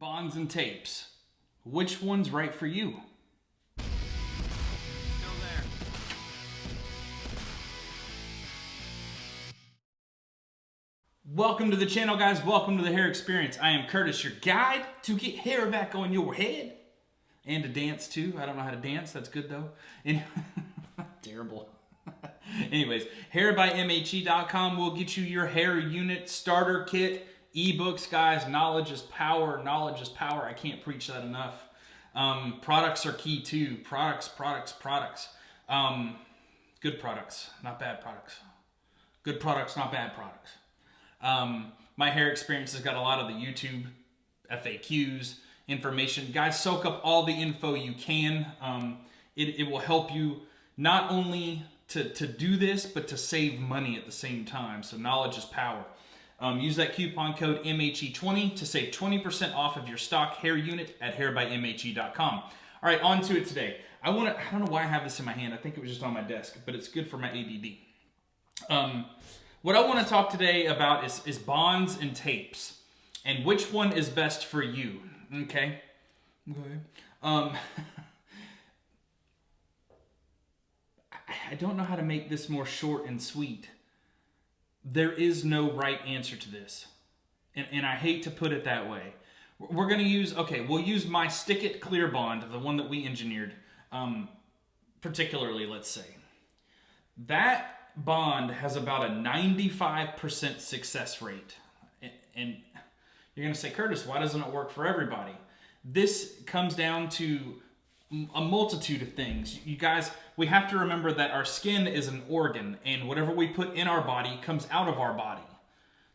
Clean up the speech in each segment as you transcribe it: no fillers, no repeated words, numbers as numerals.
Bonds and tapes. Which one's right for you? Still there. Welcome to the channel, guys. Welcome to the hair experience. I am Curtis, your guide to get hair back on your head. And to dance too. I don't know how to dance. That's good though. Terrible. Anyways, hairbymhe.com will get you your hair unit starter kit. Ebooks, guys. Knowledge is power. Knowledge is power. I can't preach that enough. Products are key too. Products. Good products, not bad products. Good products, not bad products. My hair experience has got a lot of the YouTube FAQs, information. Guys, soak up all the info you can. It will help you not only to do this, but to save money at the same time. So knowledge is power. Use that coupon code MHE20 to save 20% off of your stock hair unit at hairbymhe.com. All right, on to it today. I don't know why I have this in my hand. I think it was just on my desk, but it's good for my ADD. What I want to talk today about is bonds and tapes, and which one is best for you. Okay. I don't know how to make this more short and sweet. There is no right answer to this. And I hate to put it that way. We're going to use, we'll use my Stick It Clear Bond, the one that we engineered, particularly, let's say. That bond has about a 95% success rate. And you're going to say, Curtis, why doesn't it work for everybody? This comes down to a multitude of things. You guys, we have to remember that our skin is an organ, and whatever we put in our body comes out of our body.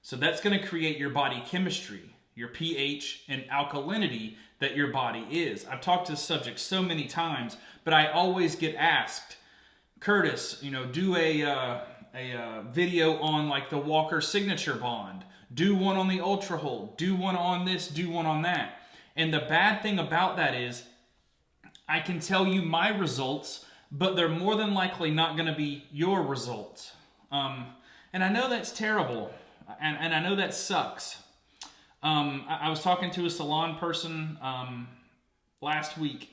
So that's going to create your body chemistry, your pH and alkalinity that your body is. I've talked to this subject so many times, but I always get asked, Curtis, do a video on like the Walker Signature Bond. Do one on the Ultra Hold. Do one on this. Do one on that. And the bad thing about that is I can tell you my results, but they're more than likely not going to be your results. And I know that's terrible, and I know that sucks. I was talking to a salon person last week,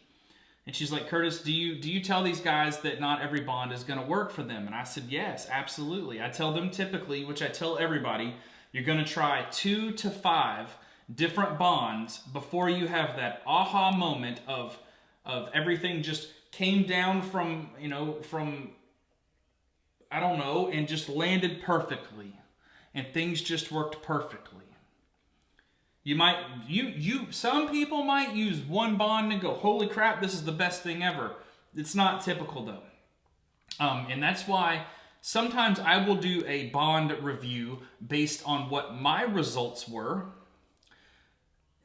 and she's like, Curtis, do you tell these guys that not every bond is going to work for them? And I said, yes, absolutely. I tell them typically, which I tell everybody, you're going to try 2 to 5 different bonds before you have that aha moment of everything just came down from I don't know, and just landed perfectly, and things just worked perfectly. Some people might use one bond and go, holy crap, this is the best thing ever. It's not typical though. And that's why sometimes I will do a bond review based on what my results were,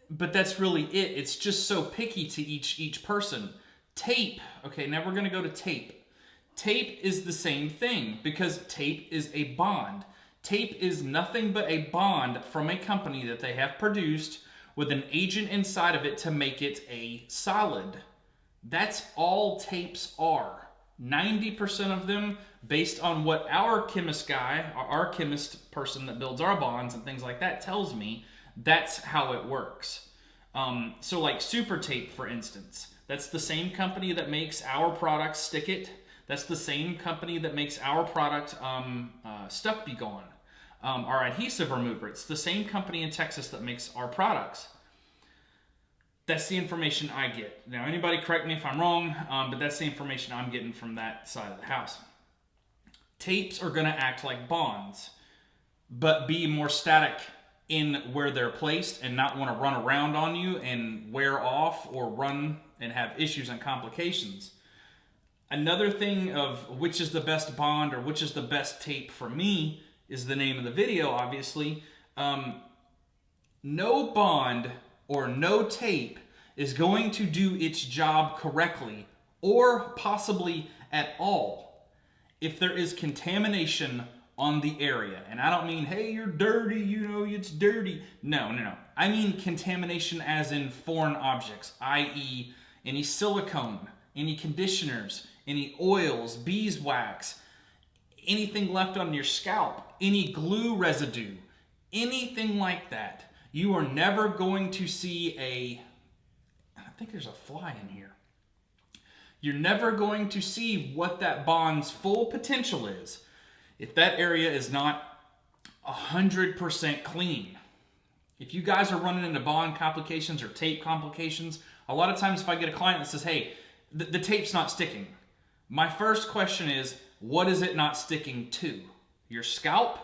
but that's really it. It's just so picky to each person. Tape, okay, now we're gonna go to tape. Tape is the same thing because tape is a bond. Tape is nothing but a bond from a company that they have produced with an agent inside of it to make it a solid. That's all tapes are. 90% of them, based on what our chemist guy, our chemist person that builds our bonds and things like that tells me, that's how it works. So like Super Tape, for instance, that's the same company that makes our product Stick It. That's the same company that makes our product Stuck Be Gone, our adhesive remover. It's the same company in Texas that makes our products. That's the information I get. Now, anybody correct me if I'm wrong, but that's the information I'm getting from that side of the house. Tapes are going to act like bonds, but be more static in where they're placed and not want to run around on you and wear off or run and have issues and complications. Another thing of which is the best bond or which is the best tape for me is the name of the video, obviously. No bond or no tape is going to do its job correctly or possibly at all if there is contamination on the area. And I don't mean, hey, you're dirty, it's dirty. No. I mean contamination as in foreign objects, i.e. any silicone, any conditioners, any oils, beeswax, anything left on your scalp, any glue residue, anything like that. You are never going to see I think there's a fly in here. You're never going to see what that bond's full potential is if that area is not 100% clean. If you guys are running into bond complications or tape complications, a lot of times if I get a client that says, hey, the tape's not sticking, my first question is, what is it not sticking to? Your scalp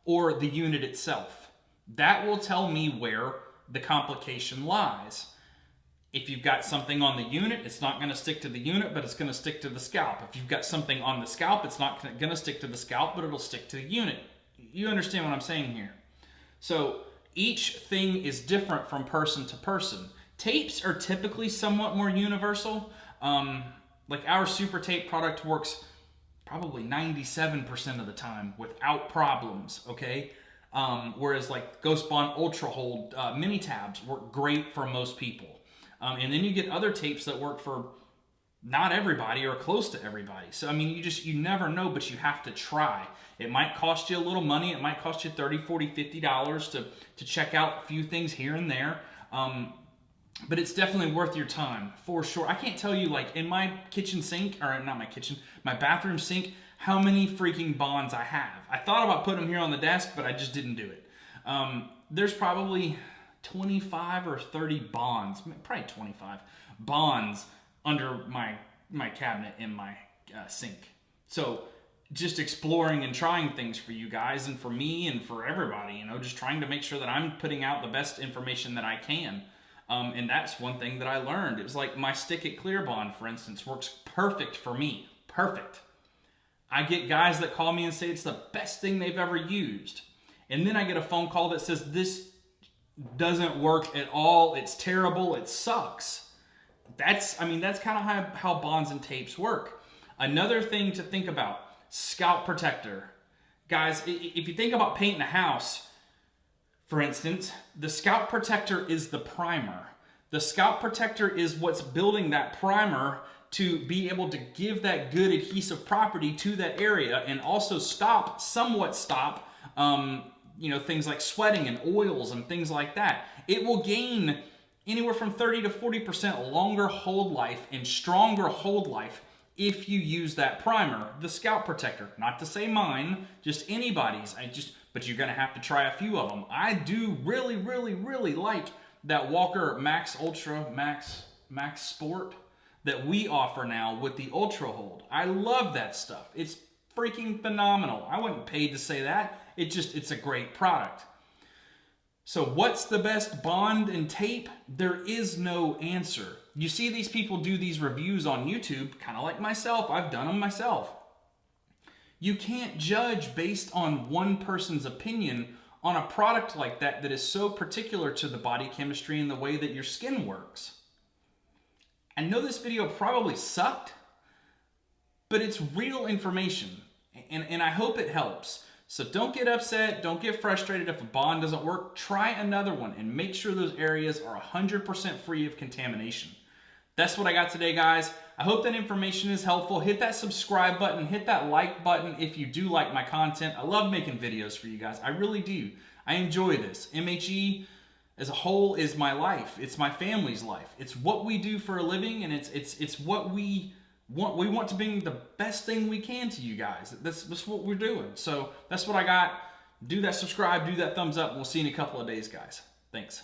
or the unit itself? That will tell me where the complication lies. If you've got something on the unit, it's not going to stick to the unit, but it's going to stick to the scalp. If you've got something on the scalp, it's not going to stick to the scalp, but it'll stick to the unit. You understand what I'm saying here? So each thing is different from person to person. Tapes are typically somewhat more universal. Like our Super Tape product works probably 97% of the time without problems, okay? Whereas like Ghost Bond Ultra Hold mini tabs work great for most people. And then you get other tapes that work for not everybody or close to everybody. So, I mean, you never know, but you have to try. It might cost you a little money. It might cost you $30, $40, $50 to check out a few things here and there. But it's definitely worth your time, for sure. I can't tell you, like, in my kitchen sink, or not my kitchen, my bathroom sink, how many freaking bonds I have. I thought about putting them here on the desk, but I just didn't do it. There's probably 25 or 30 bonds, probably 25 bonds under my cabinet in my sink. So just exploring and trying things for you guys and for me and for everybody, you know, just trying to make sure that I'm putting out the best information that I can. And that's one thing that I learned. It was like my Stick It Clear bond, for instance, works perfect for me. Perfect. I get guys that call me and say it's the best thing they've ever used. And then I get a phone call that says this doesn't work at all. It's terrible. It sucks. That's kind of how bonds and tapes work. Another thing to think about, scalp protector. Guys, if you think about painting a house, for instance, the scalp protector is the primer. The scalp protector is what's building that primer to be able to give that good adhesive property to that area and also somewhat stop things like sweating and oils and things like that. It will gain anywhere from 30 to 40% longer hold life and stronger hold life if you use that primer, the scalp protector. Not to say mine, just anybody's. But you're gonna have to try a few of them. I do really, really, really like that Walker Max Ultra Max Sport that we offer now with the Ultra Hold. I love that stuff. It's freaking phenomenal. I wasn't paid to say that. It's a great product. So what's the best bond and tape? There is no answer. You see these people do these reviews on YouTube, kind of like myself. I've done them myself. You can't judge based on one person's opinion on a product like that is so particular to the body chemistry and the way that your skin works. I know this video probably sucked, but it's real information, and I hope it helps. So don't get upset, don't get frustrated if a bond doesn't work. Try another one and make sure those areas are 100% free of contamination. That's what I got today, guys. I hope that information is helpful. Hit that subscribe button, hit that like button if you do like my content. I love making videos for you guys. I really do. I enjoy this. MHE as a whole is my life. It's my family's life. It's what we do for a living, and it's what we want. We want to bring the best thing we can to you guys. That's what we're doing. So that's what I got. Do that subscribe, do that thumbs up. We'll see you in a couple of days, guys. Thanks.